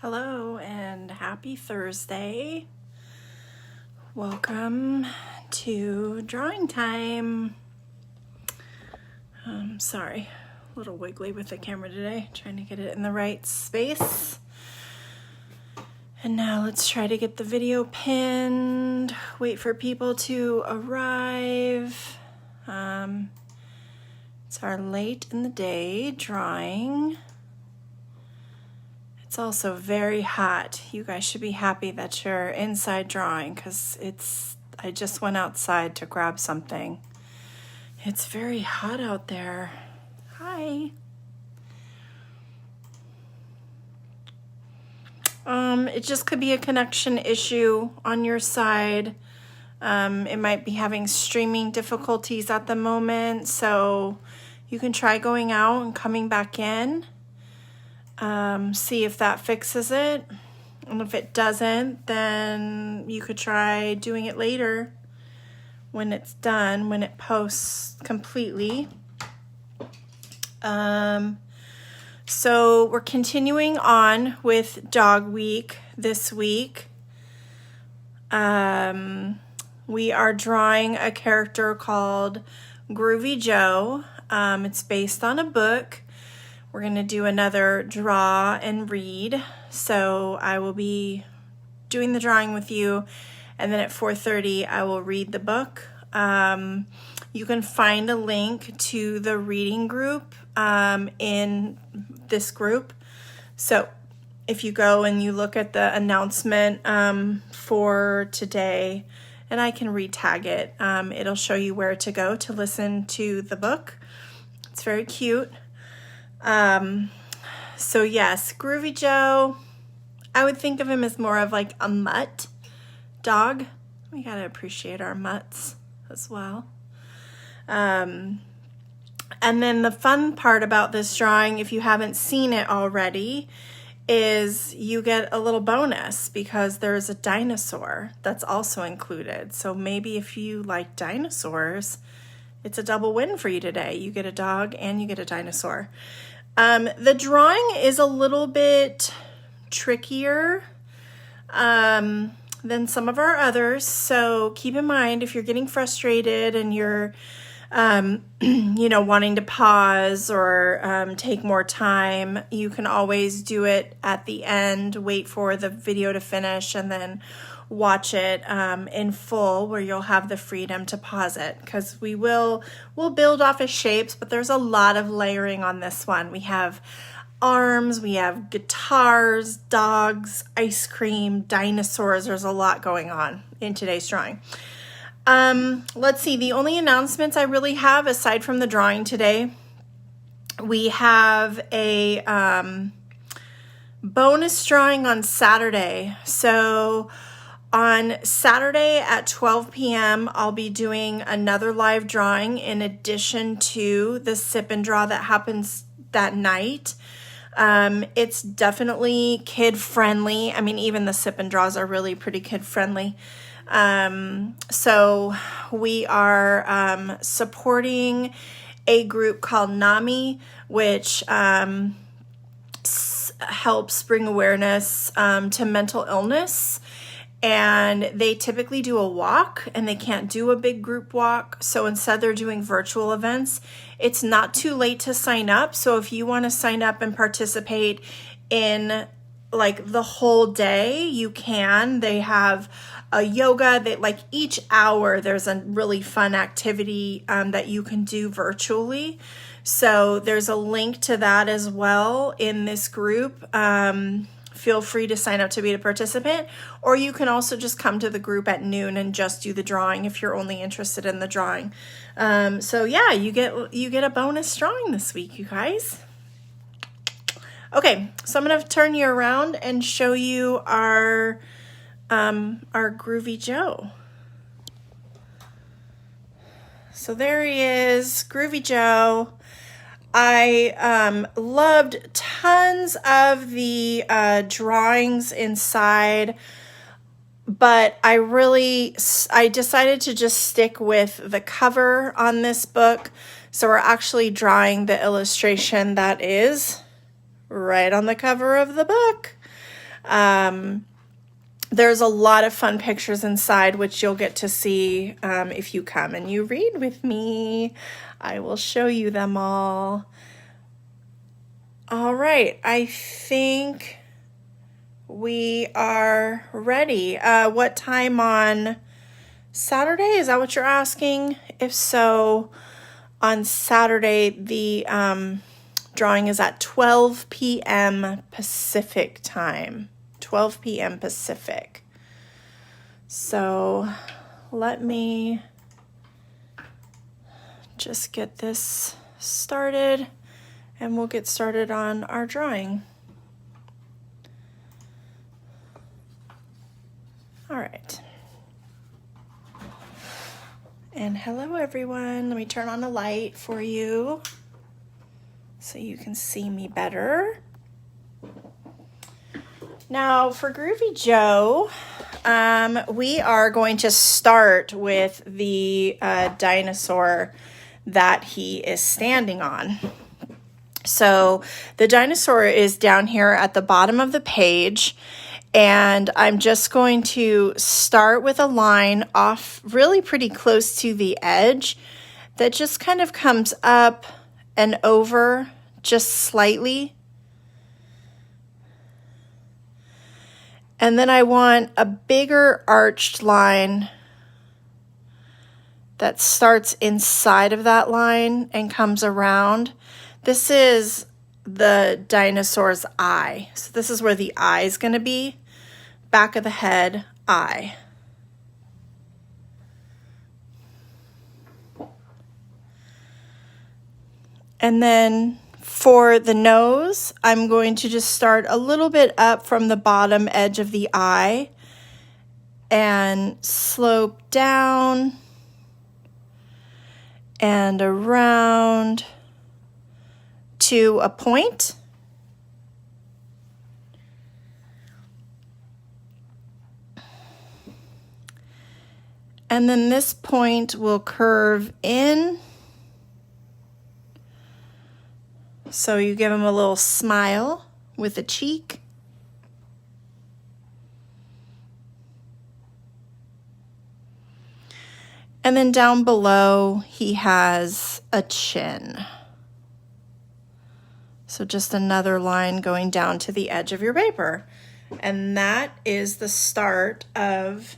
Hello and happy Thursday. Welcome to drawing time. Sorry, a little wiggly with the camera today, trying to get it in the right space. And now let's try to get the video pinned, wait for people to arrive. It's our late in the day drawing. It's also very hot. You guys should be happy that you're inside drawing because I just went outside to grab something. It's very hot out there. Hi. It just could be a connection issue on your side. It might be having streaming difficulties at the moment, so you can try going out and coming back in. See if that fixes it. And if it doesn't, then you could try doing it later when it's done, when it posts completely. So we're continuing on with Dog Week this week. We are drawing a character called Groovy Joe. It's based on a book. We're going to do another draw and read. So I will be doing the drawing with you, and then at 4:30 I will read the book. You can find a link to the reading group in this group. So if you go and you look at the announcement for today, and I can re-tag it, it'll show you where to go to listen to the book. It's very cute. So yes, Groovy Joe, I would think of him as more of like a mutt dog. We gotta appreciate our mutts as well. And then the fun part about this drawing, if you haven't seen it already, is you get a little bonus because there's a dinosaur that's also included. So maybe if you like dinosaurs, it's a double win for you today. You get a dog and you get a dinosaur. The drawing is a little bit trickier than some of our others. So keep in mind, if you're getting frustrated and you're, wanting to pause or take more time, you can always do it at the end, wait for the video to finish, and then watch it in full, where you'll have the freedom to pause it, because we'll build off of shapes, but there's a lot of layering on this one. We have arms, we have guitars, dogs, ice cream, dinosaurs. There's a lot going on in today's drawing. Let's see, the only announcements I really have aside from the drawing today, we have a bonus drawing on Saturday. So on Saturday at 12 p.m., I'll be doing another live drawing in addition to the sip and draw that happens that night. It's definitely kid friendly. I mean, even the sip and draws are really pretty kid friendly. So we are supporting a group called NAMI, which helps bring awareness to mental illness. And they typically do a walk, and they can't do a big group walk. So instead they're doing virtual events. It's not too late to sign up. So if you want to sign up and participate in like the whole day, you can. They have a yoga that like each hour there's a really fun activity that you can do virtually. So there's a link to that as well in this group. Feel free to sign up to be a participant, or you can also just come to the group at noon and just do the drawing if you're only interested in the drawing. So yeah, you get a bonus drawing this week, you guys. Okay, so I'm gonna turn you around and show you our Groovy Joe. So there he is, Groovy Joe. I loved tons of the drawings inside, but I decided to just stick with the cover on this book. So we're actually drawing the illustration that is right on the cover of the book. There's a lot of fun pictures inside, which you'll get to see if you come and you read with me. I will show you them all. All right, I think we are ready. What time on Saturday? Is that what you're asking? If so, on Saturday, the drawing is at 12 p.m. Pacific time. 12 p.m. Pacific. So let me just get this started and we'll get started on our drawing. All right. And hello everyone. Let me turn on the light for you so you can see me better. Now for Groovy Joe, we are going to start with the dinosaur that he is standing on. So the dinosaur is down here at the bottom of the page, and I'm just going to start with a line off really pretty close to the edge that just kind of comes up and over just slightly. And then I want a bigger arched line that starts inside of that line and comes around. This is the dinosaur's eye. So this is where the eye is going to be. Back of the head, eye. And then for the nose, I'm going to just start a little bit up from the bottom edge of the eye and slope down and around to a point. And then this point will curve in. So you give him a little smile with a cheek. And then down below, he has a chin. So just another line going down to the edge of your paper. And that is the start of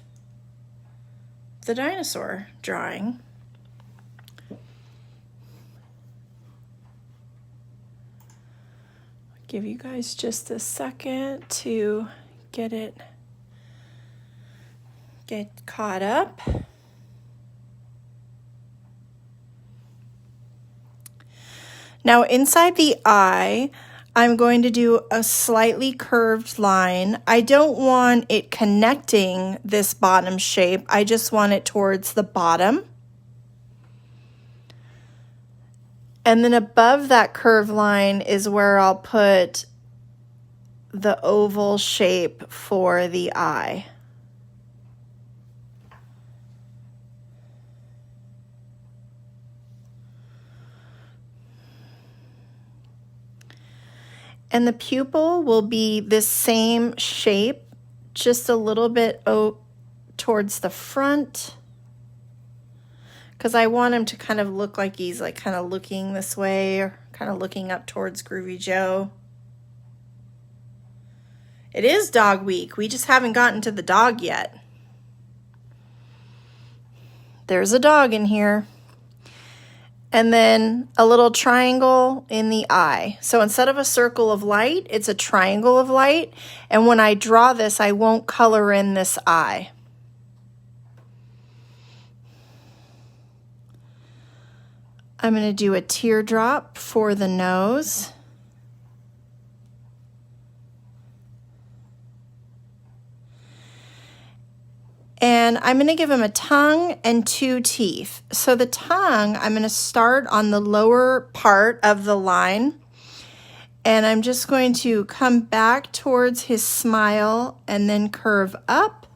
the dinosaur drawing. Give you guys just a second to get caught up. Now inside the eye, I'm going to do a slightly curved line. I don't want it connecting this bottom shape. I just want it towards the bottom. And then above that curved line is where I'll put the oval shape for the eye. And the pupil will be this same shape, just a little bit towards the front, because I want him to kind of look like he's like kind of looking this way or kind of looking up towards Groovy Joe. It is dog week. We just haven't gotten to the dog yet. There's a dog in here. And then a little triangle in the eye. So instead of a circle of light, it's a triangle of light. And when I draw this, I won't color in this eye. I'm going to do a teardrop for the nose. And I'm going to give him a tongue and 2 teeth. So the tongue, I'm going to start on the lower part of the line. And I'm just going to come back towards his smile and then curve up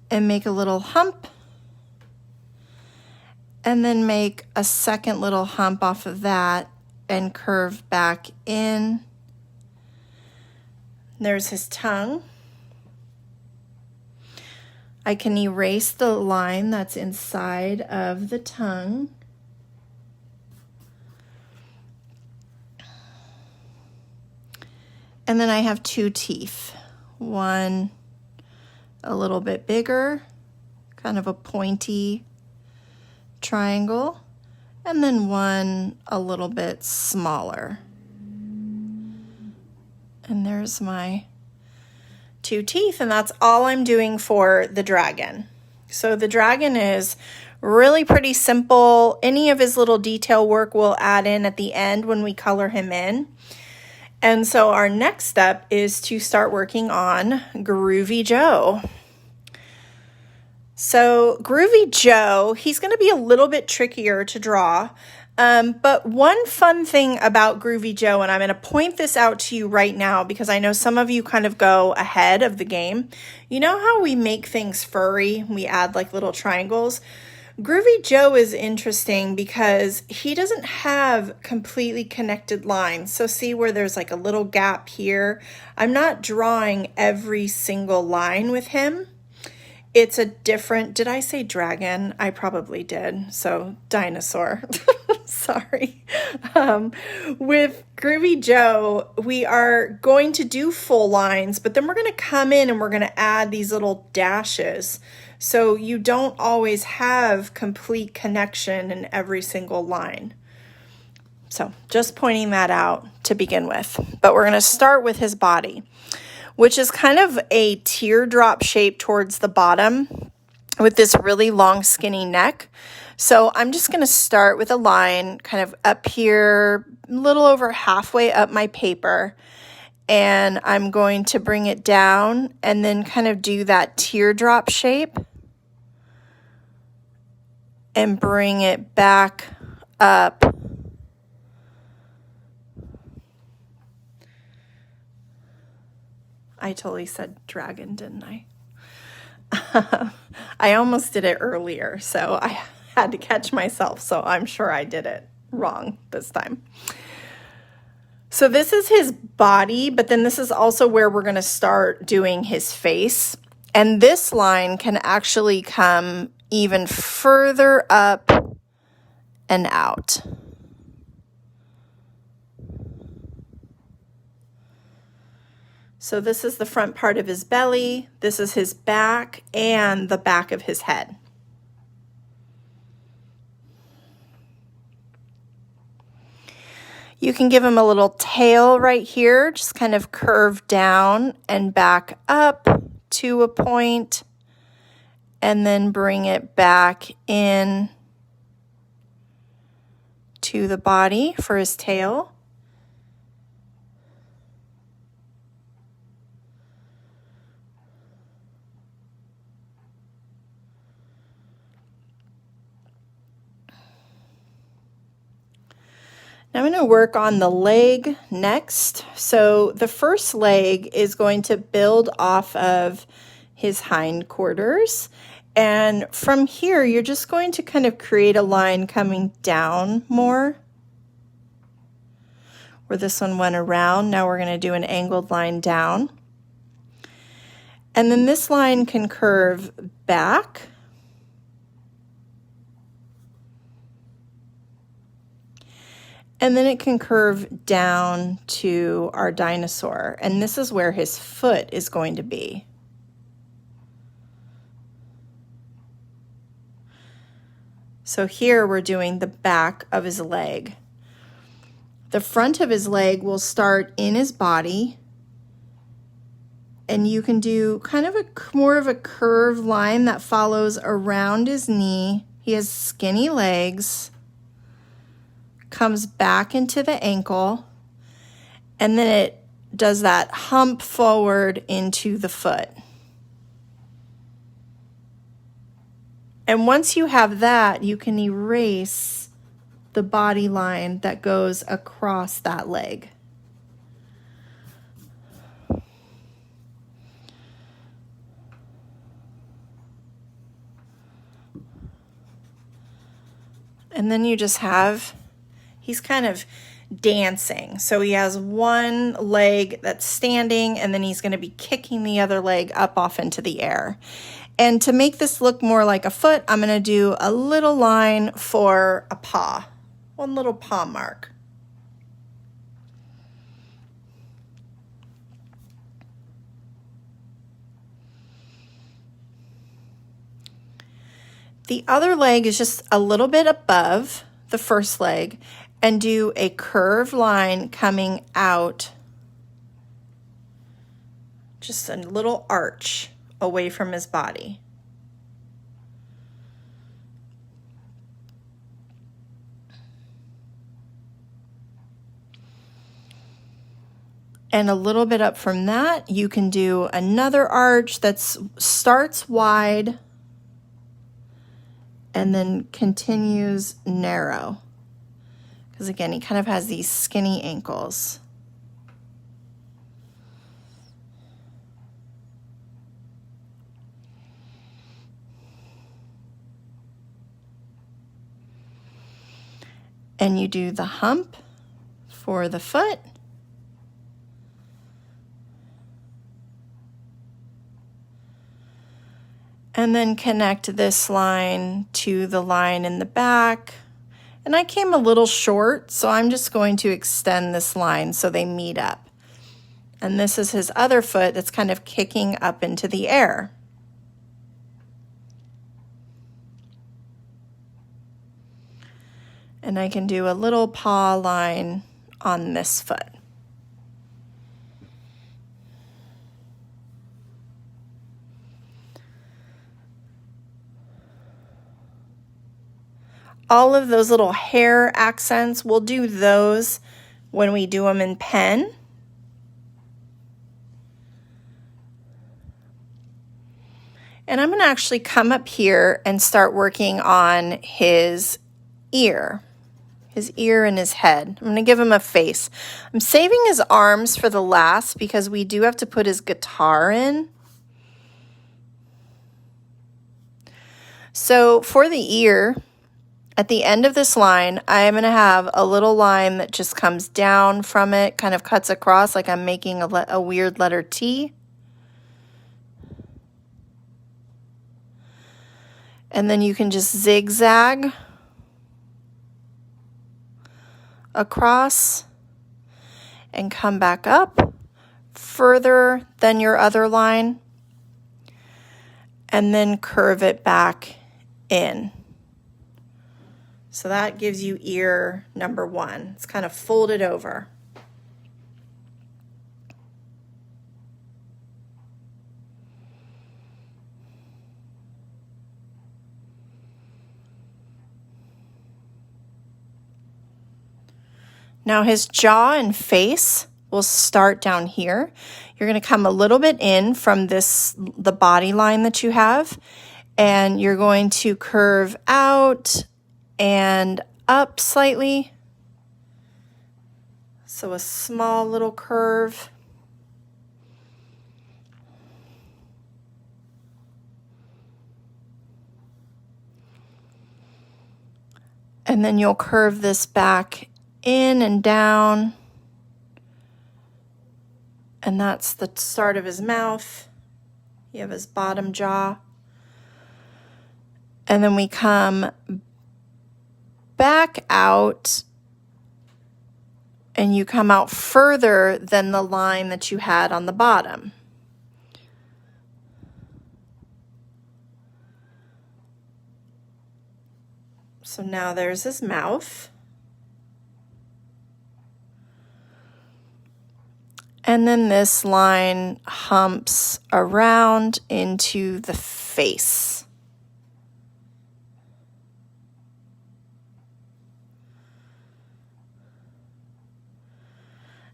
and make a little hump. And then make a second little hump off of that and curve back in There's his tongue. I can erase the line that's inside of the tongue. And then I have two teeth. One a little bit bigger, kind of a pointy triangle, and then one a little bit smaller. And there's my two teeth, and that's all I'm doing for the dragon. So the dragon is really pretty simple. Any of his little detail work we'll add in at the end when we color him in. And so our next step is to start working on Groovy Joe. So Groovy Joe, he's going to be a little bit trickier to draw. But one fun thing about Groovy Joe, and I'm going to point this out to you right now because I know some of you kind of go ahead of the game. You know how we make things furry? We add like little triangles. Groovy Joe is interesting because he doesn't have completely connected lines. So see where there's like a little gap here? I'm not drawing every single line with him. It's a different, did I say dragon? I probably did. So dinosaur. Sorry. With Groovy Joe, we are going to do full lines, but then we're going to come in and we're going to add these little dashes. So you don't always have complete connection in every single line. So just pointing that out to begin with. But we're going to start with his body, which is kind of a teardrop shape towards the bottom with this really long skinny neck. So I'm just going to start with a line kind of up here, a little over halfway up my paper. And I'm going to bring it down and then kind of do that teardrop shape and bring it back up. I totally said dragon, didn't I? I almost did it earlier, so I had to catch myself, so I'm sure I did it wrong this time. So this is his body, but then this is also where we're going to start doing his face. And this line can actually come even further up and out. So this is the front part of his belly, this is his back, and the back of his head. You can give him a little tail right here, just kind of curve down and back up to a point, and then bring it back in to the body for his tail. I'm going to work on the leg next. So the first leg is going to build off of his hindquarters. And from here, you're just going to kind of create a line coming down more. Where this one went around, now we're going to do an angled line down. And then this line can curve back. And then it can curve down to our dinosaur. And this is where his foot is going to be. So here we're doing the back of his leg. The front of his leg will start in his body. And you can do kind of more of a curved line that follows around his knee. He has skinny legs. Comes back into the ankle, and then it does that hump forward into the foot. And once you have that, you can erase the body line that goes across that leg. And then you just have, he's kind of dancing. So he has one leg that's standing, and then he's going to be kicking the other leg up off into the air. And to make this look more like a foot, I'm going to do a little line for a paw, one little paw mark. The other leg is just a little bit above the first leg, and do a curved line coming out, just a little arch away from his body. And a little bit up from that, you can do another arch that starts wide and then continues narrow. Because again, he kind of has these skinny ankles. And you do the hump for the foot. And then connect this line to the line in the back. And I came a little short, so I'm just going to extend this line so they meet up. And this is his other foot that's kind of kicking up into the air. And I can do a little paw line on this foot. All of those little hair accents, we'll do those when we do them in pen. And I'm going to actually come up here and start working on his ear and his head. I'm going to give him a face. I'm saving his arms for the last because we do have to put his guitar in. So for the ear, at the end of this line, I'm going to have a little line that just comes down from it, kind of cuts across like I'm making a weird letter T. And then you can just zigzag across and come back up further than your other line, and then curve it back in. So that gives you ear number 1. It's kind of folded over. Now his jaw and face will start down here. You're going to come a little bit in from the body line that you have, and you're going to curve out and up slightly. So a small little curve. And then you'll curve this back in and down. And that's the start of his mouth. You have his bottom jaw. And then we come back out, and you come out further than the line that you had on the bottom. So now there's his mouth. And then this line humps around into the face.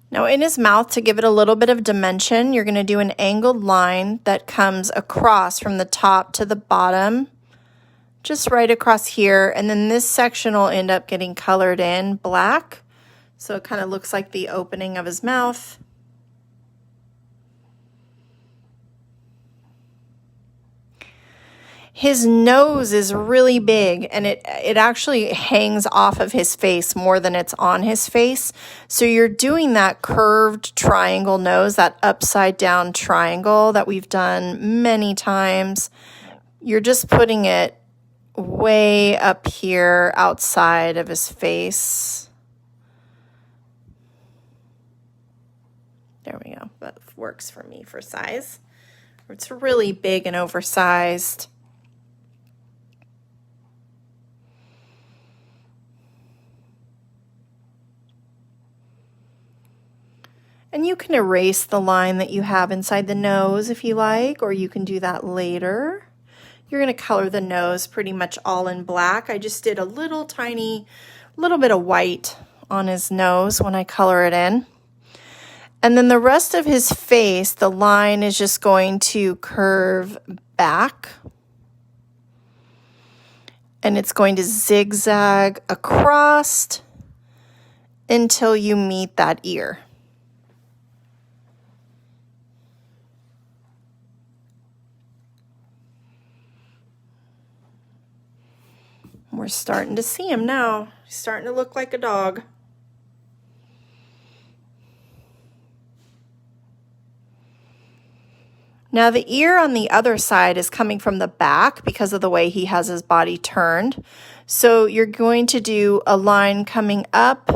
Now in his mouth, to give it a little bit of dimension, you're going to do an angled line that comes across from the top to the bottom, just right across here. And then this section will end up getting colored in black. So it kind of looks like the opening of his mouth. His nose is really big, and it actually hangs off of his face more than it's on his face. So you're doing that curved triangle nose, that upside down triangle that we've done many times. You're just putting it way up here outside of his face. There we go. That works for me for size. It's really big and oversized. And you can erase the line that you have inside the nose if you like, or you can do that later. You're going to color the nose pretty much all in black. I just did a little bit of white on his nose when I color it in. And then the rest of his face, the line is just going to curve back. And it's going to zigzag across until you meet that ear. We're starting to see him now. He's starting to look like a dog. Now the ear on the other side is coming from the back because of the way he has his body turned. So you're going to do a line coming up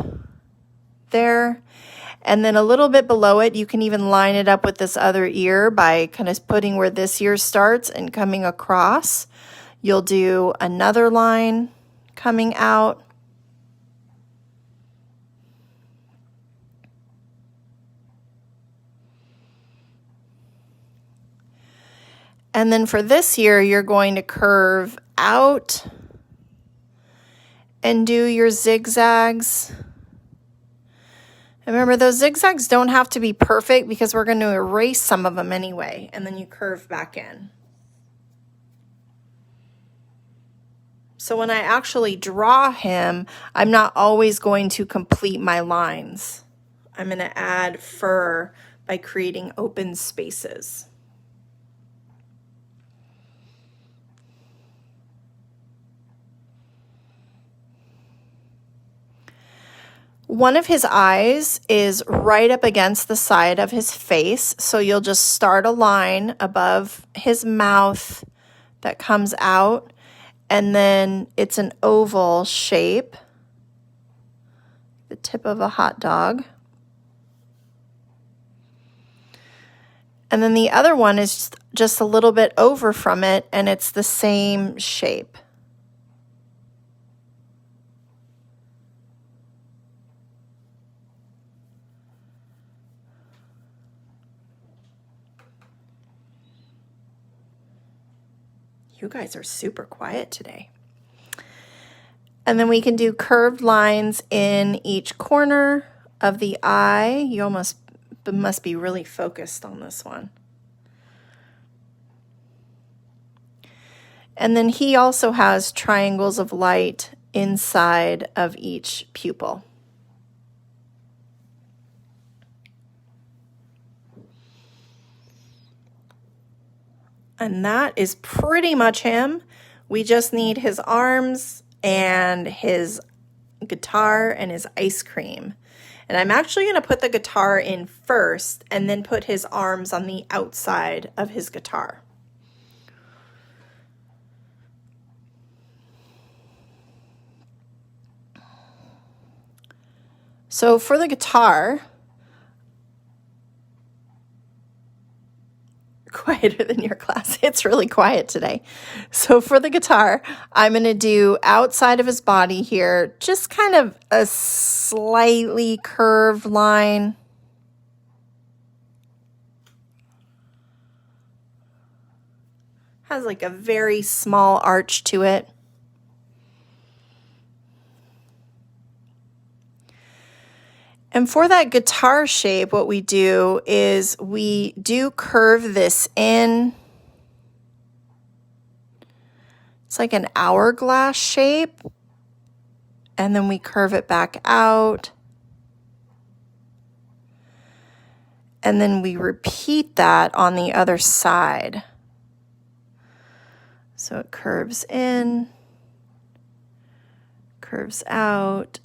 there, and then a little bit below it, you can even line it up with this other ear by kind of putting where this ear starts and coming across. You'll do another line coming out. And then for this ear, you're going to curve out and do your zigzags. And remember, those zigzags don't have to be perfect because we're going to erase some of them anyway, and then you curve back in. So when I actually draw him, I'm not always going to complete my lines. I'm going to add fur by creating open spaces. One of his eyes is right up against the side of his face, so you'll just start a line above his mouth that comes out, and then it's an oval shape, the tip of a hot dog. And then the other one is just a little bit over from it, and it's the same shape. You guys are super quiet today. And then we can do curved lines in each corner of the eye. You almost must be really focused on this one. And then he also has triangles of light inside of each pupil. And that is pretty much him. We just need his arms and his guitar and his ice cream. And I'm actually going to put the guitar in first and then put his arms on the outside of his guitar. So for the guitar, quieter than your class. It's really quiet today. So for the guitar, I'm going to do outside of his body here, just kind of a slightly curved line. Has like a very small arch to it. And for that guitar shape, what we do is we do curve this in. It's like an hourglass shape. And then we curve it back out. And then we repeat that on the other side. So it curves in, curves out,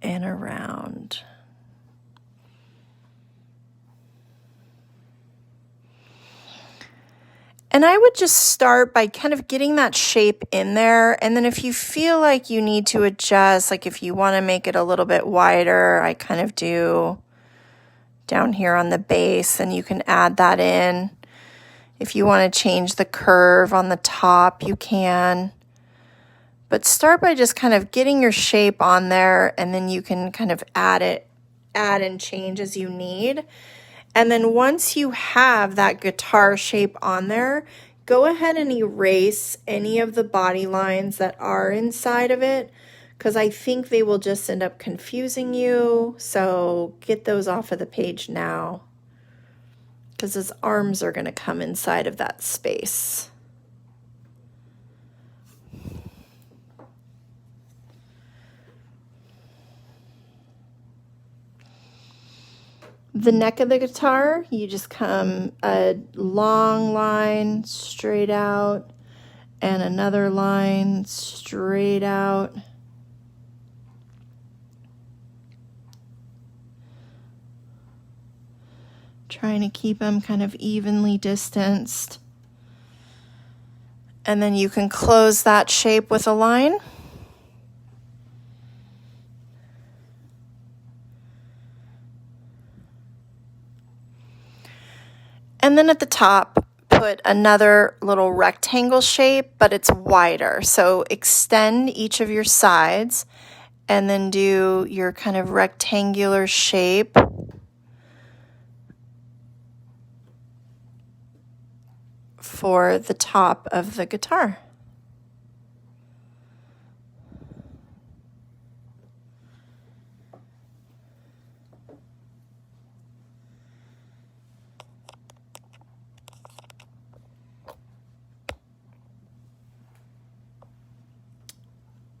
and around. And I would just start by kind of getting that shape in there. And then if you feel like you need to adjust, like if you want to make it a little bit wider, I kind of do down here on the base, and you can add that in. If you want to change the curve on the top, you can. But start by just kind of getting your shape on there, and then you can kind of add and change as you need. And then once you have that guitar shape on there, go ahead and erase any of the body lines that are inside of it, because I think they will just end up confusing you. So get those off of the page now, because his arms are going to come inside of that space. The neck of the guitar, you just come a long line straight out and another line straight out. Trying to keep them kind of evenly distanced. And then you can close that shape with a line. And then at the top, put another little rectangle shape, but it's wider. So extend each of your sides and then do your kind of rectangular shape. For the top of the guitar.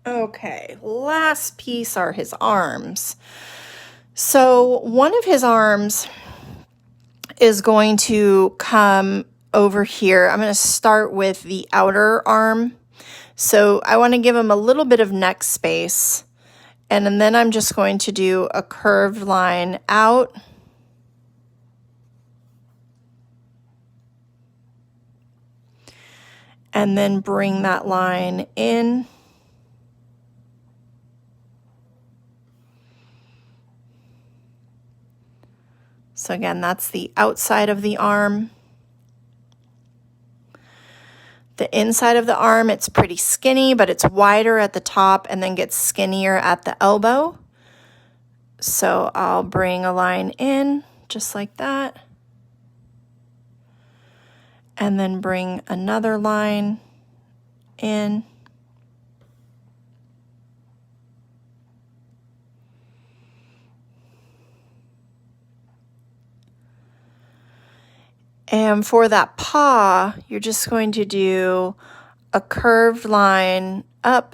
Okay, last piece are his arms. So one of his arms is going to come over here. I'm going to start with the outer arm. So I want to give him a little bit of neck space. And then I'm just going to do a curved line out. And then bring that line in. So again, that's the outside of the arm. The inside of the arm, it's pretty skinny, but it's wider at the top and then gets skinnier at the elbow. So I'll bring a line in just like that. And then bring another line in. And for that paw, you're just going to do a curved line up.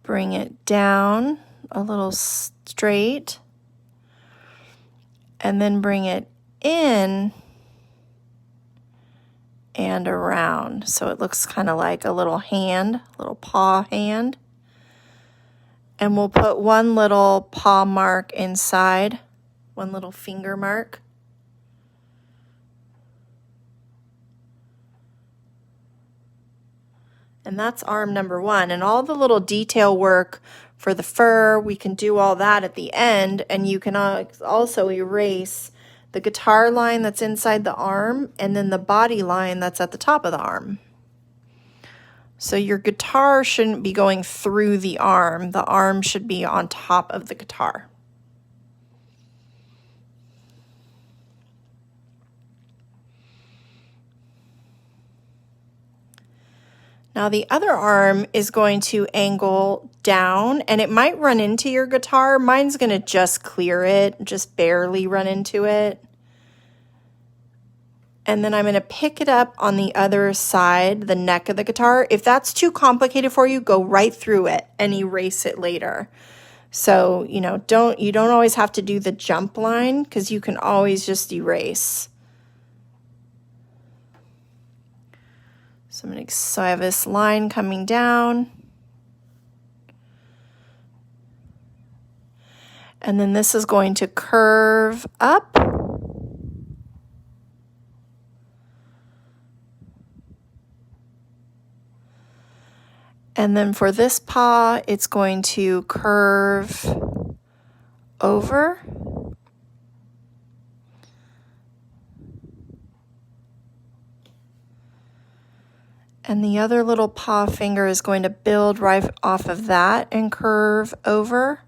Bring it down a little straight. And then bring it in and around. So it looks kind of like a little hand, a little paw hand. And we'll put one little paw mark inside, one little finger mark. And that's arm number one. And all the little detail work for the fur, we can do all that at the end. And you can also erase the guitar line that's inside the arm and then the body line that's at the top of the arm. So your guitar shouldn't be going through the arm. The arm should be on top of the guitar. Now the other arm is going to angle down and it might run into your guitar. Mine's going to just clear it, just barely run into it. And then I'm going to pick it up on the other side, the neck of the guitar. If that's too complicated for you, go right through it and erase it later. So, you know, you don't always have to do the jump line because you can always just erase. So I have this line coming down. And then this is going to curve up. And then for this paw, it's going to curve over. And the other little paw finger is going to build right off of that and curve over.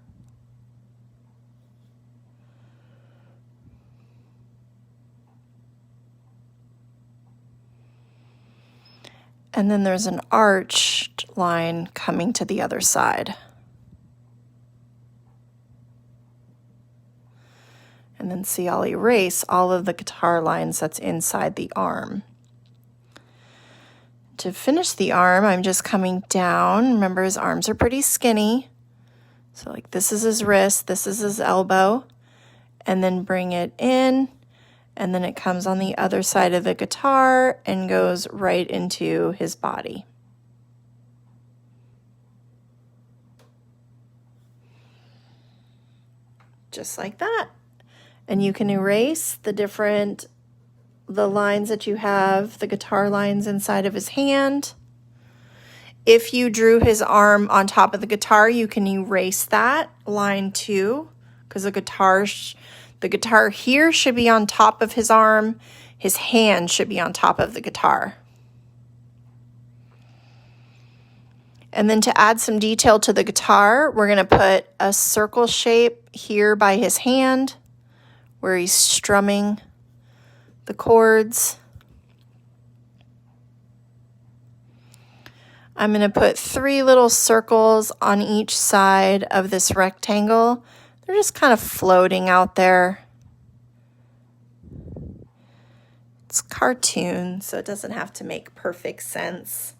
And then there's an arched line coming to the other side. And then see, I'll erase all of the guitar lines that's inside the arm. To finish the arm, I'm just coming down. Remember, his arms are pretty skinny. So like this is his wrist, this is his elbow, and then bring it in. And then it comes on the other side of the guitar and goes right into his body. Just like that. And you can erase the lines that you have, the guitar lines inside of his hand. If you drew his arm on top of the guitar, you can erase that line too, because the guitar here should be on top of his arm. His hand should be on top of the guitar. And then to add some detail to the guitar, we're going to put a circle shape here by his hand where he's strumming the chords. I'm going to put 3 little circles on each side of this rectangle. They're just kind of floating out there. It's cartoon, so it doesn't have to make perfect sense.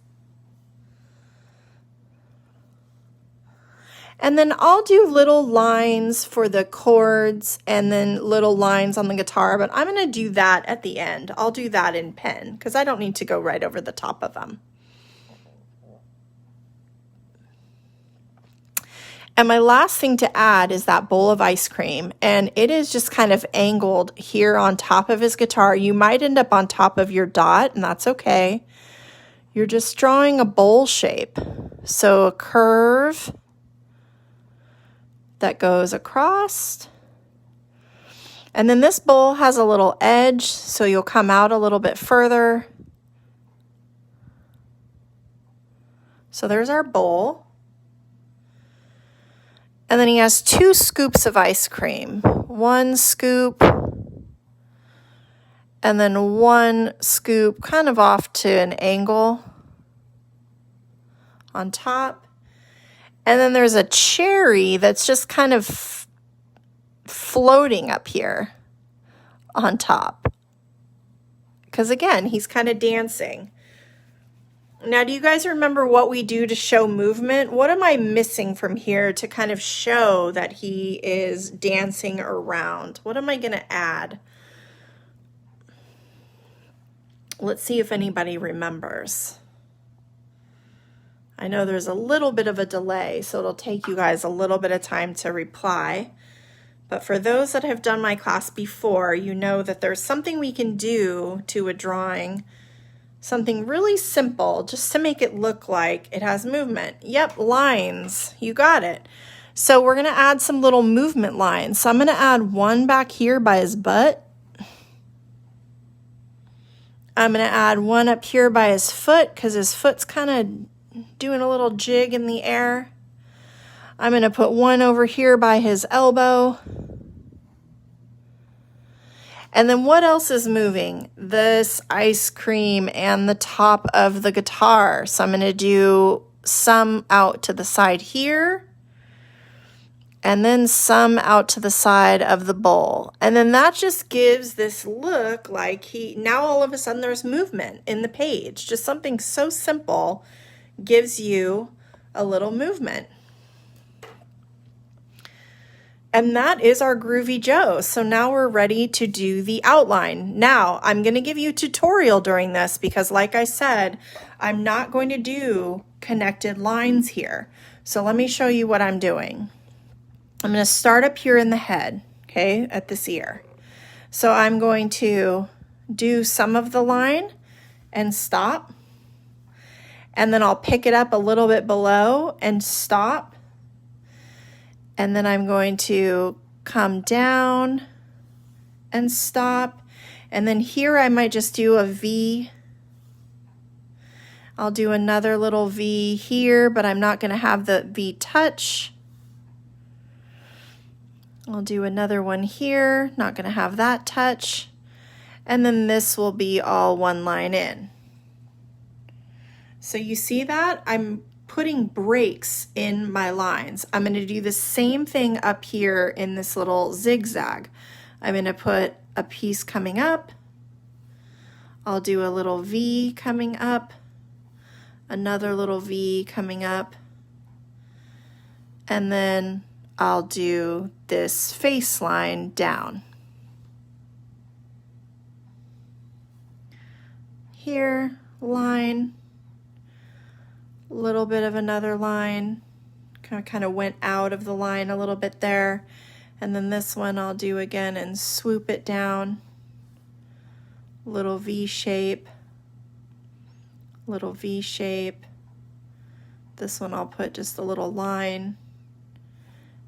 And then I'll do little lines for the chords and then little lines on the guitar, but I'm going to do that at the end. I'll do that in pen because I don't need to go right over the top of them. And my last thing to add is that bowl of ice cream, and it is just kind of angled here on top of his guitar. You might end up on top of your dot, and that's okay. You're just drawing a bowl shape. So a curve that goes across. And then this bowl has a little edge, so you'll come out a little bit further. So there's our bowl. And then he has 2 scoops of ice cream. 1 scoop, and then 1 scoop kind of off to an angle on top. And then there's a cherry that's just kind of floating up here on top. Because again, he's kind of dancing. Now, do you guys remember what we do to show movement? What am I missing from here to kind of show that he is dancing around? What am I going to add? Let's see if anybody remembers. I know there's a little bit of a delay, so it'll take you guys a little bit of time to reply. But for those that have done my class before, you know that there's something we can do to a drawing, something really simple, just to make it look like it has movement. Yep, lines, you got it. So we're gonna add some little movement lines. So I'm gonna add 1 back here by his butt. I'm gonna add 1 up here by his foot, because his foot's kind of doing a little jig in the air. I'm gonna put 1 over here by his elbow. And then what else is moving? This ice cream and the top of the guitar. So I'm going to do some out to the side here, and then some out to the side of the bowl. And then that just gives this look like now all of a sudden there's movement in the page. Just something so simple gives you a little movement. And that is our Groovy Joe. So now we're ready to do the outline. Now I'm going to give you a tutorial during this because like I said, I'm not going to do connected lines here. So let me show you what I'm doing. I'm going to start up here in the head, okay, at this ear. So I'm going to do some of the line and stop. And then I'll pick it up a little bit below and stop. And then I'm going to come down and stop. And then here I might just do a V. I'll do another little V here, but I'm not going to have the V touch. I'll do another one here, not going to have that touch. And then this will be all one line in. So you see that? I'm putting breaks in my lines. I'm going to do the same thing up here in this little zigzag. I'm going to put a piece coming up. I'll do a little V coming up, another little V coming up, and then I'll do this face line down. Here, line, little bit of another line, kind of went out of the line a little bit there, and then this one I'll do again and swoop it down, little V shape, little V shape. This one I'll put just a little line,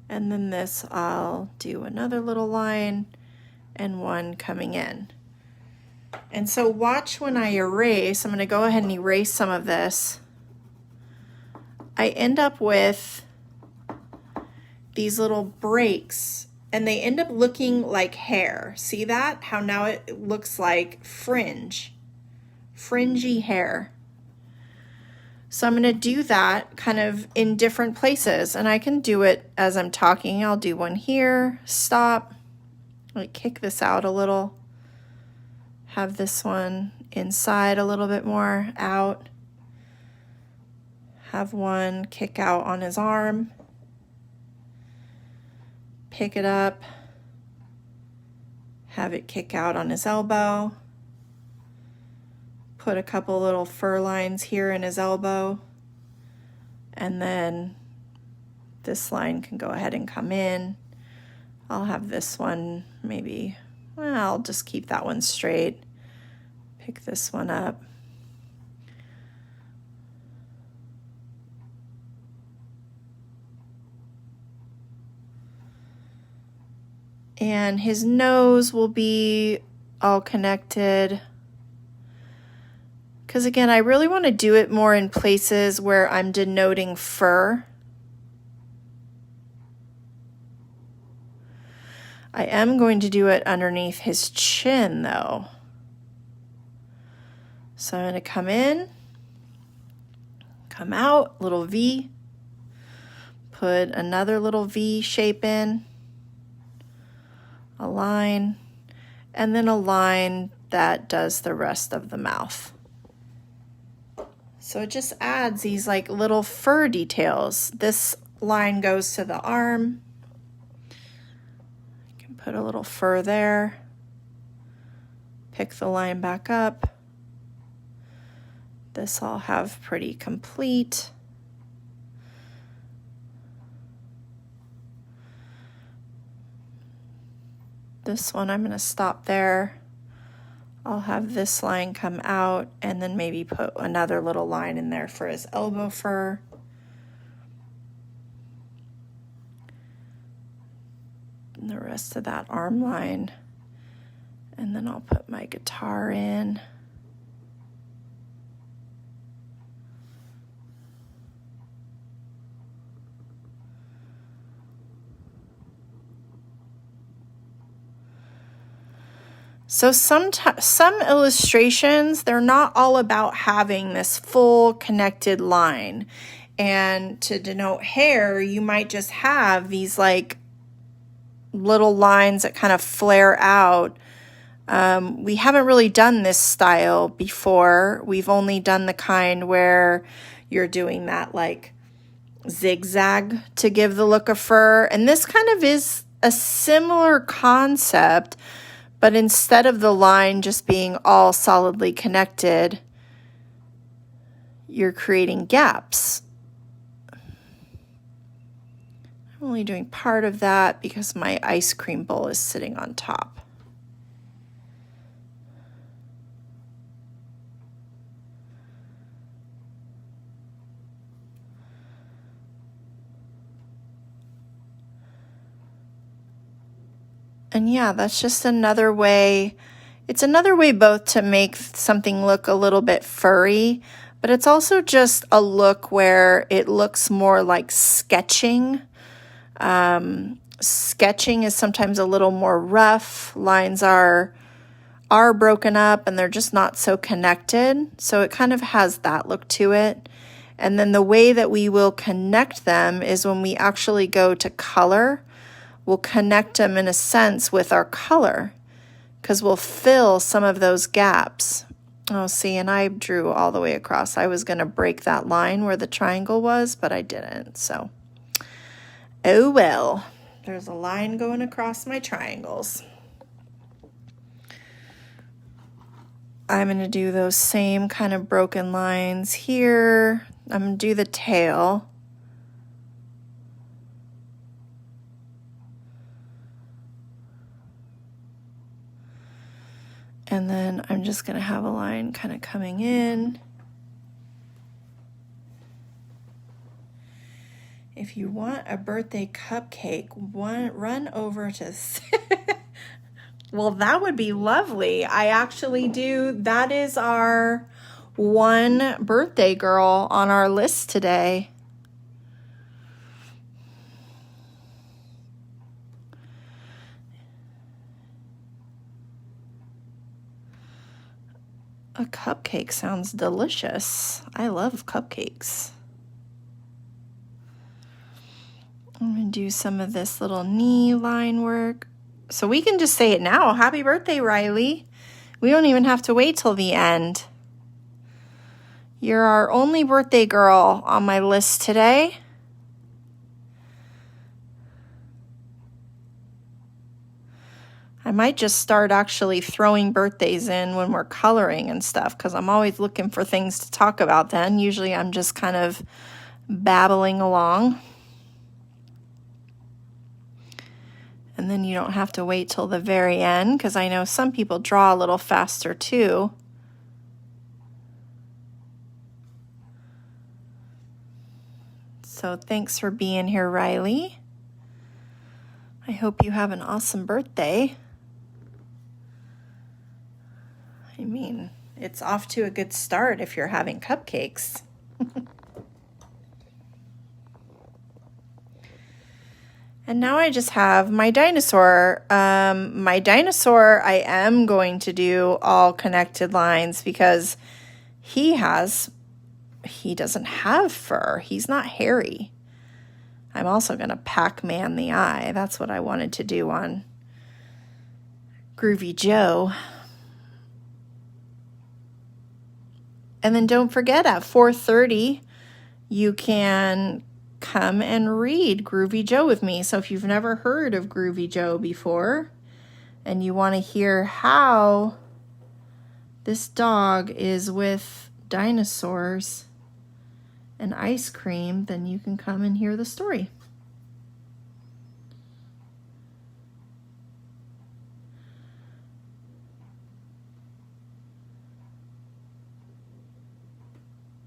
and then this I'll do another little line and one coming in. And so watch when I erase. I'm going to go ahead and erase some of this. I end up with these little breaks, and they end up looking like hair. See that? How now it looks like fringy hair. So I'm going to do that kind of in different places, and I can do it as I'm talking. I'll do one here, stop, like kick this out a little, have this one inside a little bit more, out. Have one kick out on his arm, pick it up, have it kick out on his elbow, put a couple little fur lines here in his elbow, and then this line can go ahead and come in. I'll have this one maybe, well, I'll just keep that one straight, pick this one up. And his nose will be all connected. Because again, I really want to do it more in places where I'm denoting fur. I am going to do it underneath his chin though. So I'm going to come in, come out, little V, put another little V shape in, a line, and then a line that does the rest of the mouth. So it just adds these like little fur details. This line goes to the arm. I can put a little fur there. Pick the line back up. This I'll have pretty complete. This one I'm going to stop there. I'll have this line come out and then maybe put another little line in there for his elbow fur. And the rest of that arm line. And then I'll put my guitar in. So some illustrations, they're not all about having this full connected line. And to denote hair, you might just have these like little lines that kind of flare out. We haven't really done this style before. We've only done the kind where you're doing that like zigzag to give the look of fur. And this kind of is a similar concept, but instead of the line just being all solidly connected, you're creating gaps. I'm only doing part of that because my ice cream bowl is sitting on top. And yeah, that's just another way. It's another way both to make something look a little bit furry, but it's also just a look where it looks more like sketching. Sketching is sometimes a little more rough. Lines are broken up and they're just not so connected. So it kind of has that look to it. And then the way that we will connect them is when we actually go to color. We'll connect them in a sense with our color because we'll fill some of those gaps. Oh, see, and I drew all the way across. I was going to break that line where the triangle was, but I didn't. So, oh well. There's a line going across my triangles. I'm going to do those same kind of broken lines here. I'm going to do the tail. And then I'm just going to have a line kind of coming in. If you want a birthday cupcake, run over to... Well, that would be lovely. I actually do. That is our one birthday girl on our list today. A cupcake sounds delicious. I love cupcakes. I'm going to do some of this little knee line work. So we can just say it now. Happy birthday, Riley. We don't even have to wait till the end. You're our only birthday girl on my list today. I might just start actually throwing birthdays in when we're coloring and stuff because I'm always looking for things to talk about then. Usually I'm just kind of babbling along. And then you don't have to wait till the very end because I know some people draw a little faster too. So thanks for being here, Riley. I hope you have an awesome birthday. I mean, it's off to a good start if you're having cupcakes. And now I just have my dinosaur. My dinosaur, I am going to do all connected lines because he doesn't have fur. He's not hairy. I'm also going to Pac-Man the eye. That's what I wanted to do on Groovy Joe. And then don't forget at 4:30, you can come and read Groovy Joe with me. So if you've never heard of Groovy Joe before and you want to hear how this dog is with dinosaurs and ice cream, then you can come and hear the story.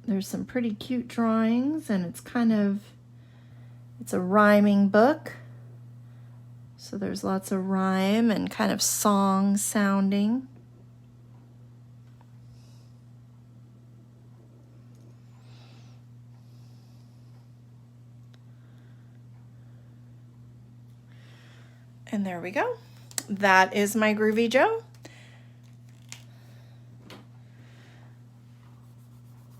There's some pretty cute drawings, and it's a rhyming book. So there's lots of rhyme and kind of song sounding. And there we go. That is my Groovy Joe.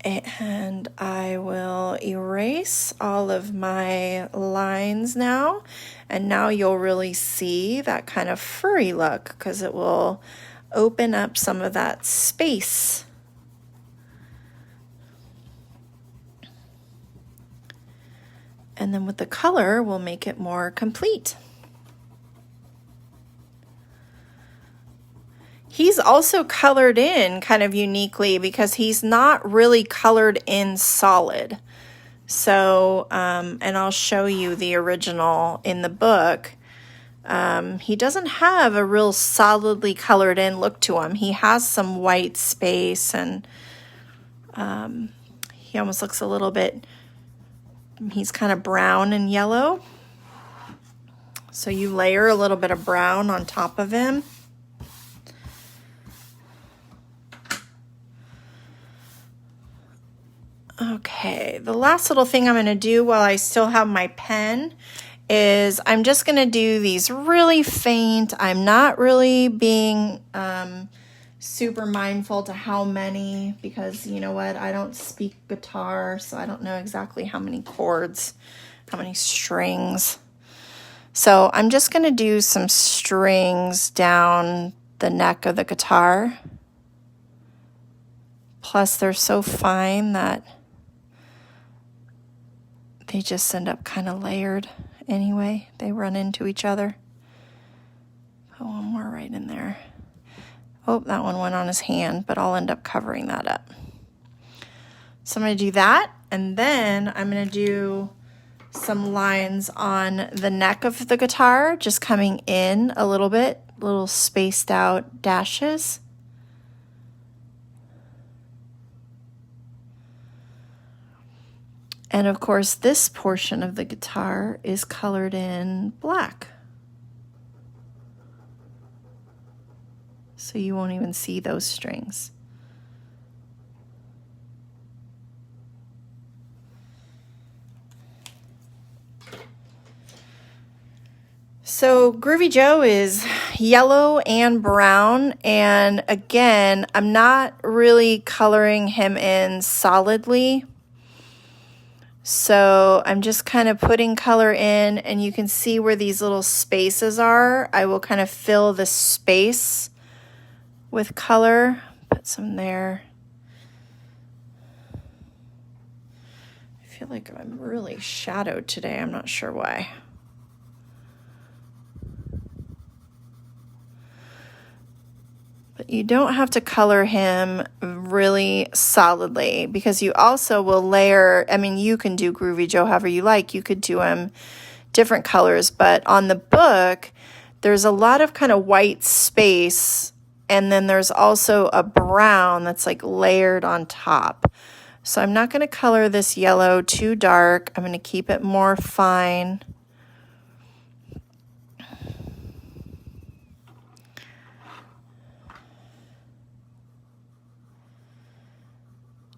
And I will erase all of my lines now. And now you'll really see that kind of furry look because it will open up some of that space. And then with the color, we'll make it more complete. He's also colored in kind of uniquely because he's not really colored in solid. So, and I'll show you the original in the book. He doesn't have a real solidly colored in look to him. He has some white space, and he almost looks a little bit, he's kind of brown and yellow. So you layer a little bit of brown on top of him. Okay, the last little thing I'm going to do while I still have my pen is I'm just going to do these really faint. I'm not really being super mindful to how many, because you know what, I don't speak guitar, so I don't know exactly how many chords, how many strings. So I'm just going to do some strings down the neck of the guitar. Plus they're so fine that they just end up kind of layered anyway. They run into each other. Put one more right in there. Oh, that one went on his hand, but I'll end up covering that up. So I'm going to do that, and then I'm going to do some lines on the neck of the guitar, just coming in a little bit, little spaced out dashes. And of course, this portion of the guitar is colored in black. So you won't even see those strings. So Groovy Joe is yellow and brown, and again, I'm not really coloring him in solidly. So I'm just kind of putting color in, and you can see where these little spaces are. I will kind of fill the space with color. Put some there. I feel like I'm really shadowed today. I'm not sure why. But you don't have to color him really solidly, because you also will layer, I mean, you can do Groovy Joe however you like. You could do him different colors, but on the book, there's a lot of kind of white space, and then there's also a brown that's like layered on top. So I'm not going to color this yellow too dark. I'm going to keep it more fine.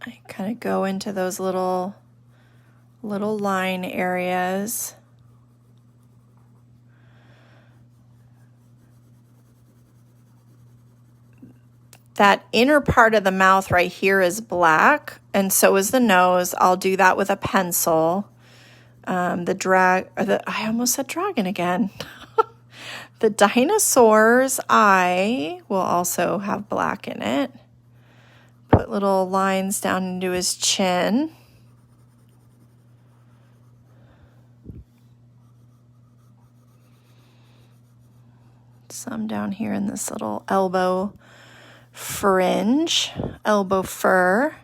I kind of go into those little line areas. That inner part of the mouth right here is black, and so is the nose. I'll do that with a pencil. I almost said dragon again. The dinosaur's eye will also have black in it. Put little lines down into his chin. Some down here in this little elbow fringe, elbow fur.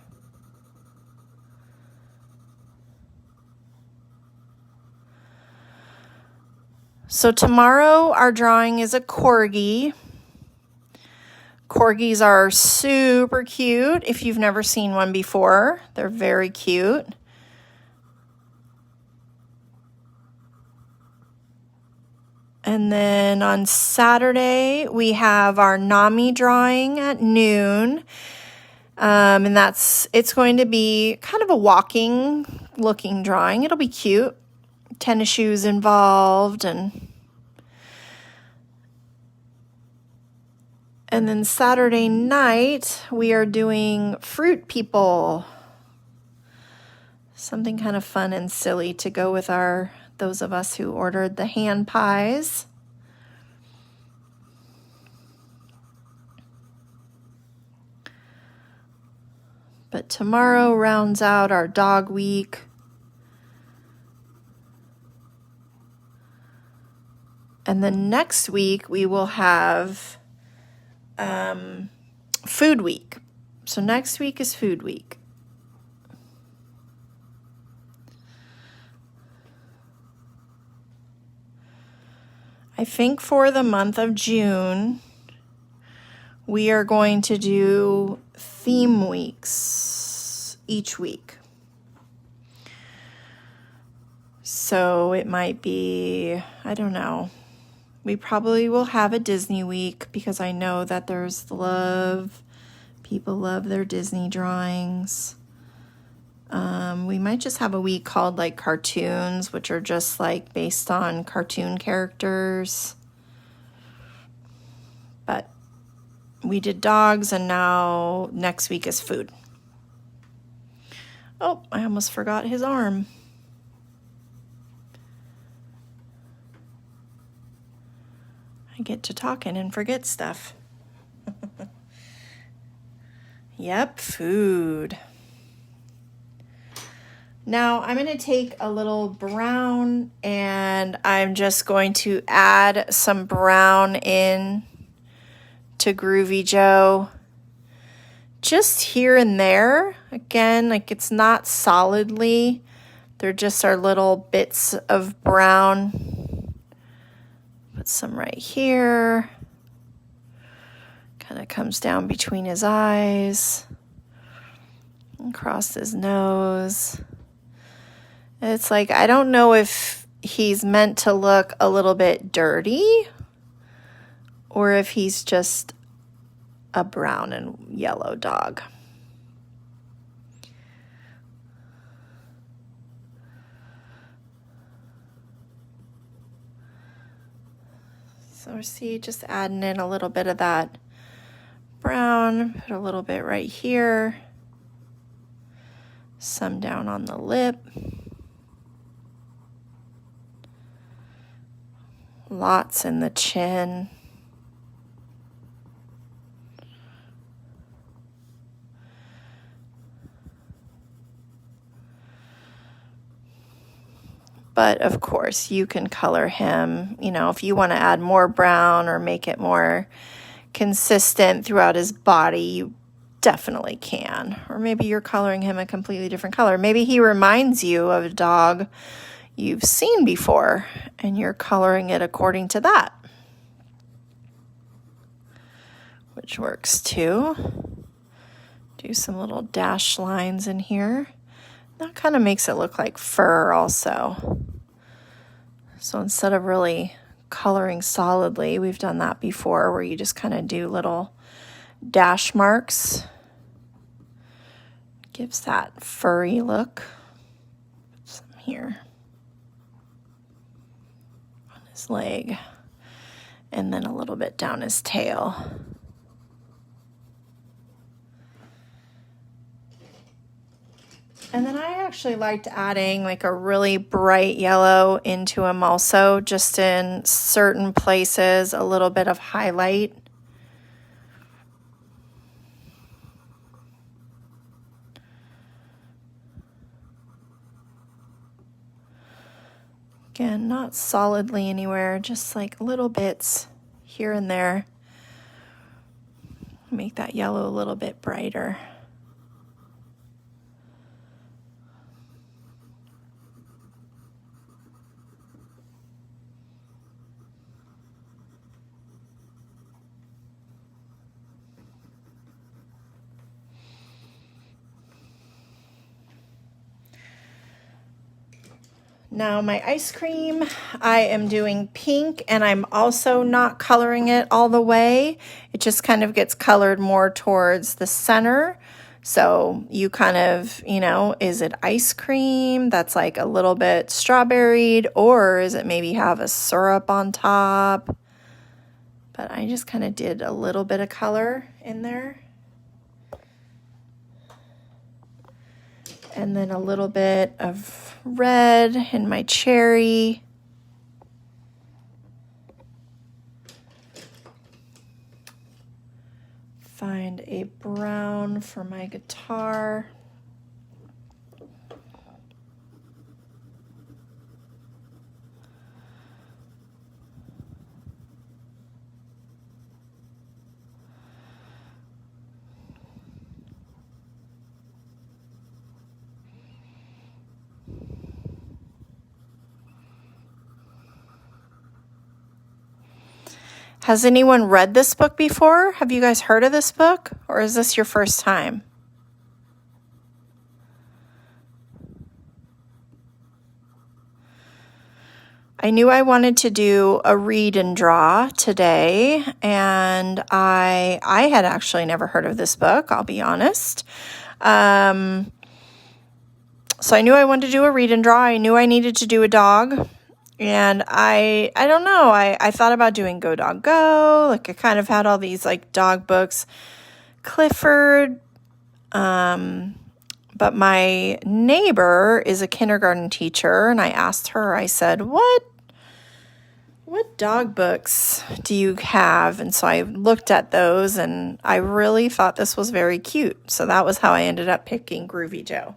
So tomorrow our drawing is a corgi. Corgis are super cute. If you've never seen one before, they're very cute. And then on Saturday, we have our NAMI drawing at noon. And it's going to be kind of a walking looking drawing. It'll be cute. Tennis shoes involved, and then Saturday night, we are doing fruit people. Something kind of fun and silly to go with those of us who ordered the hand pies. But tomorrow rounds out our dog week. And then next week we will have food week. So next week is food week. I think for the month of June, we are going to do theme weeks each week. So it might be, I don't know. We probably will have a Disney week because I know that people love their Disney drawings. We might just have a week called like cartoons, which are just like based on cartoon characters. But we did dogs, and now next week is food. Oh, I almost forgot his arm. I get to talking and forget stuff. Yep, food. Now I'm going to take a little brown and I'm just going to add some brown in to Groovy Joe. Just here and there. Again, like it's not solidly. They're just our little bits of brown. Put some right here. Kind of comes down between his eyes. Across his nose. It's like, I don't know if he's meant to look a little bit dirty or if he's just a brown and yellow dog. So see, just adding in a little bit of that brown, put a little bit right here, some down on the lip. Lots in the chin. But of course, you can color him, you know, if you want to add more brown or make it more consistent throughout his body, you definitely can. Or maybe you're coloring him a completely different color. Maybe he reminds you of a dog you've seen before, and you're coloring it according to that, which works too. Do some little dash lines in here. That kind of makes it look like fur also. So instead of really coloring solidly, we've done that before where you just kind of do little dash marks. Gives that furry look. Put some here. Leg, and then a little bit down his tail. And then I actually liked adding like a really bright yellow into him also, just in certain places, a little bit of highlight. Again, not solidly anywhere, just like little bits here and there. Make that yellow a little bit brighter. Now my ice cream, I am doing pink, and I'm also not coloring it all the way. It just kind of gets colored more towards the center. So you kind of, you know, is it ice cream that's like a little bit strawberried, or is it maybe have a syrup on top? But I just kind of did a little bit of color in there. And then a little bit of red in my cherry. Find a brown for my guitar. Has anyone read this book before? Have you guys heard of this book, or is this your first time? I knew I wanted to do a read and draw today, and I had actually never heard of this book, I'll be honest. So I knew I wanted to do a read and draw. I knew I needed to do a dog. And I don't know, I thought about doing Go Dog Go. Like, I kind of had all these like dog books. Clifford. But my neighbor is a kindergarten teacher, and I asked her, I said, what dog books do you have? And so I looked at those, and I really thought this was very cute. So that was how I ended up picking Groovy Joe.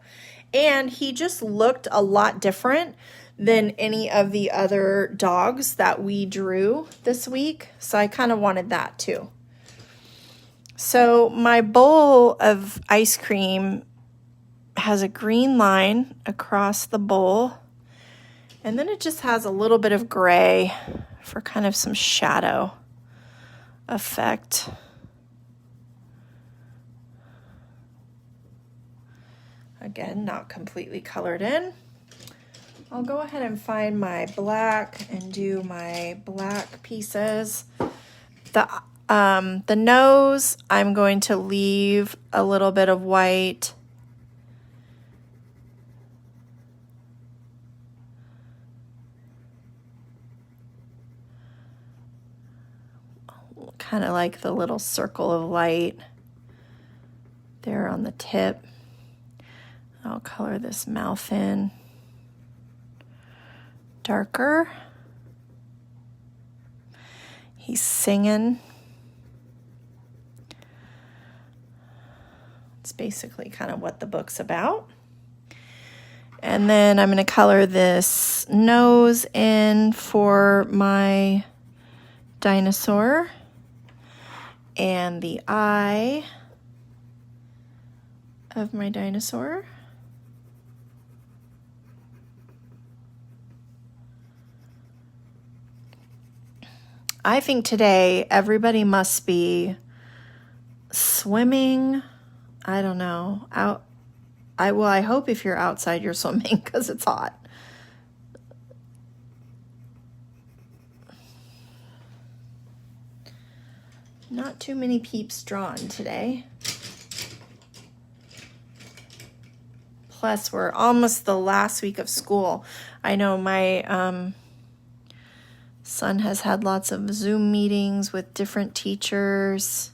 And he just looked a lot different than any of the other dogs that we drew this week. So I kind of wanted that too. So my bowl of ice cream has a green line across the bowl. And then it just has a little bit of gray for kind of some shadow effect. Again, not completely colored in. I'll go ahead and find my black and do my black pieces. The nose, I'm going to leave a little bit of white. Kind of like the little circle of light there on the tip. I'll color this mouth in darker. He's singing. It's basically kind of what the book's about. And then I'm going to color this nose in for my dinosaur and the eye of my dinosaur. I think today everybody must be swimming. I don't know. I hope if you're outside you're swimming because it's hot. Not too many peeps drawn today. Plus, we're almost the last week of school. I know my son has had lots of Zoom meetings with different teachers.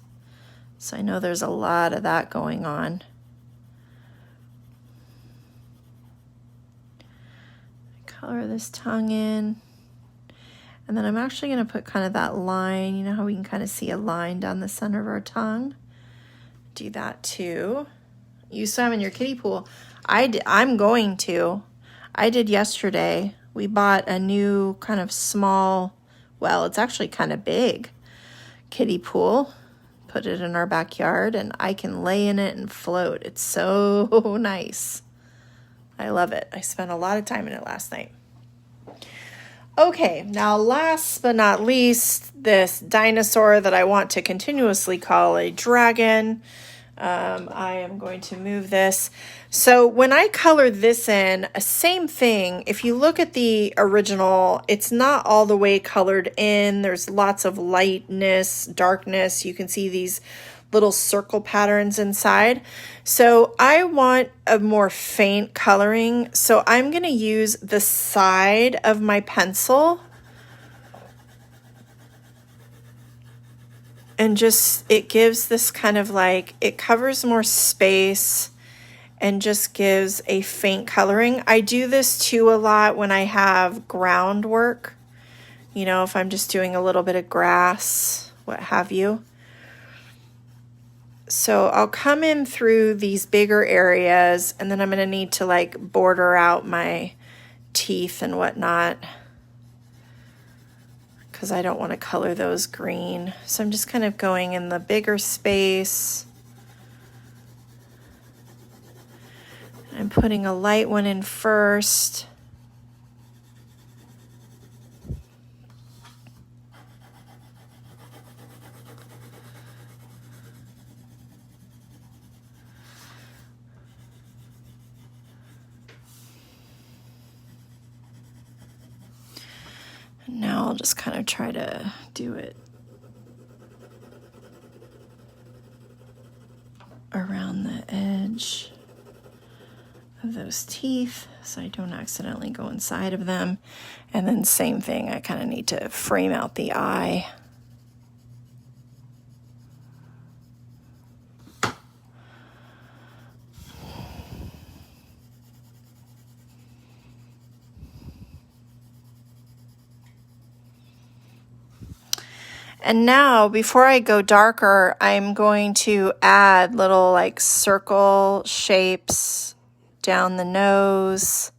So I know there's a lot of that going on. Color this tongue in. And then I'm actually going to put kind of that line. You know how we can kind of see a line down the center of our tongue? Do that too. You swam in your kiddie pool. I'm going to. I did yesterday. We bought a new kind of small, well, it's actually kind of big kiddie pool. Put it in our backyard, and I can lay in it and float. It's so nice. I love it. I spent a lot of time in it last night. Okay, now last but not least, this dinosaur that I want to continuously call a dragon. I am going to move this. So when I color this in, same thing. If you look at the original, it's not all the way colored in. There's lots of lightness, darkness. You can see these little circle patterns inside. So I want a more faint coloring. So I'm going to use the side of my pencil and just, it gives this kind of like, it covers more space and just gives a faint coloring. I do this too a lot when I have groundwork, you know, if I'm just doing a little bit of grass, what have you. So I'll come in through these bigger areas, and then I'm going to need to like border out my teeth and whatnot because I don't want to color those green. So I'm just kind of going in the bigger space. I'm putting a light one in first. I'll just kind of try to do it around the edge of those teeth so I don't accidentally go inside of them. And then same thing, I kind of need to frame out the eye. And now, before I go darker, I'm going to add little like circle shapes down the nose.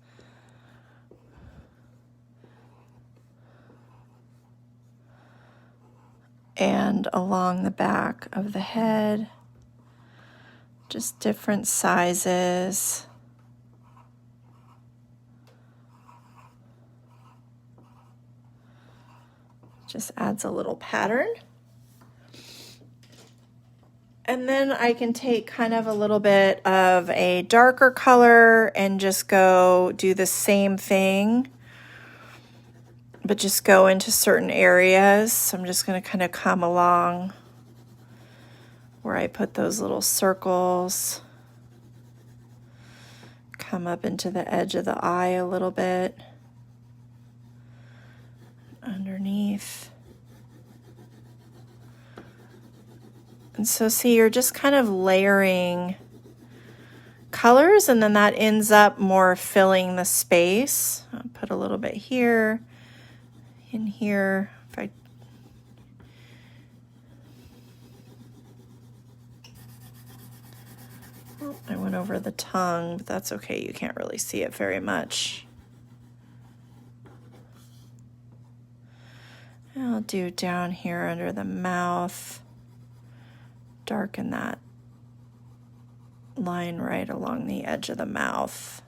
And along the back of the head. Just different sizes. Just adds a little pattern. And then I can take kind of a little bit of a darker color and just go do the same thing, but just go into certain areas. So I'm just going to kind of come along where I put those little circles, come up into the edge of the eye a little bit. Underneath. And so see, you're just kind of layering colors, and then that ends up more filling the space. I'll put a little bit here, in here. I went over the tongue, but that's okay. You can't really see it very much. I'll do down here under the mouth, darken that line right along the edge of the mouth.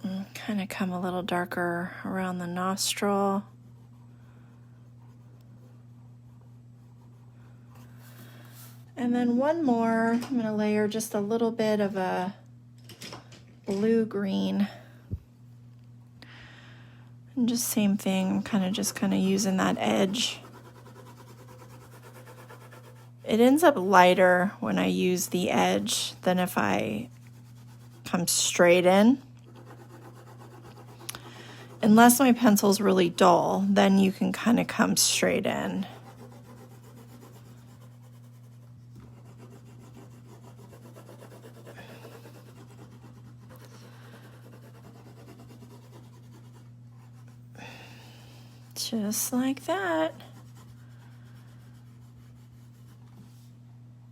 And kind of come a little darker around the nostril. And then one more, I'm going to layer just a little bit of a blue-green. And just same thing, I'm just kind of using that edge. It ends up lighter when I use the edge than if I come straight in. Unless my pencil's really dull, then you can kind of come straight in. Just like that.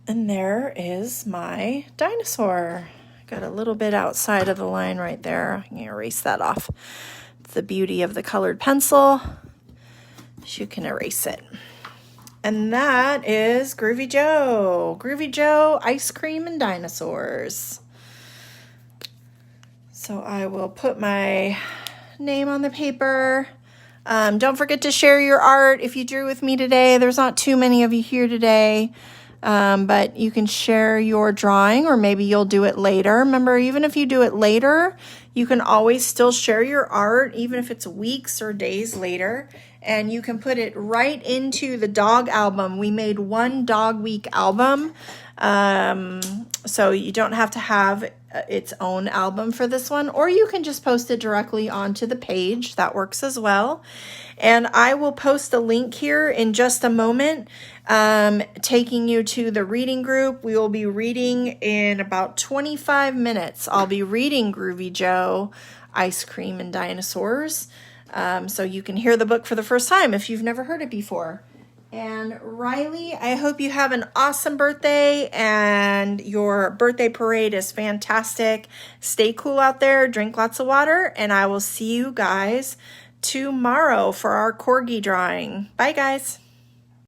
And there is my dinosaur. Got a little bit outside of the line right there. I'm going to erase that off. It's the beauty of the colored pencil. You can erase it. And that is Groovy Joe. Groovy Joe, ice cream and dinosaurs. So I will put my name on the paper. Don't forget to share your art if you drew with me today. There's not too many of you here today, but you can share your drawing, or maybe you'll do it later. Remember, even if you do it later, you can always still share your art, even if it's weeks or days later, and you can put it right into the dog album. We made one dog week album, so you don't have to have its own album for this one, or you can just post it directly onto the page. That works as well. And I will post a link here in just a moment, taking you to the reading group. We will be reading in about 25 minutes. I'll be reading Groovy Joe, Ice Cream and Dinosaurs. So you can hear the book for the first time if you've never heard it before. And Riley, I hope you have an awesome birthday and your birthday parade is fantastic. Stay cool out there, drink lots of water, and I will see you guys tomorrow for our corgi drawing. Bye, guys.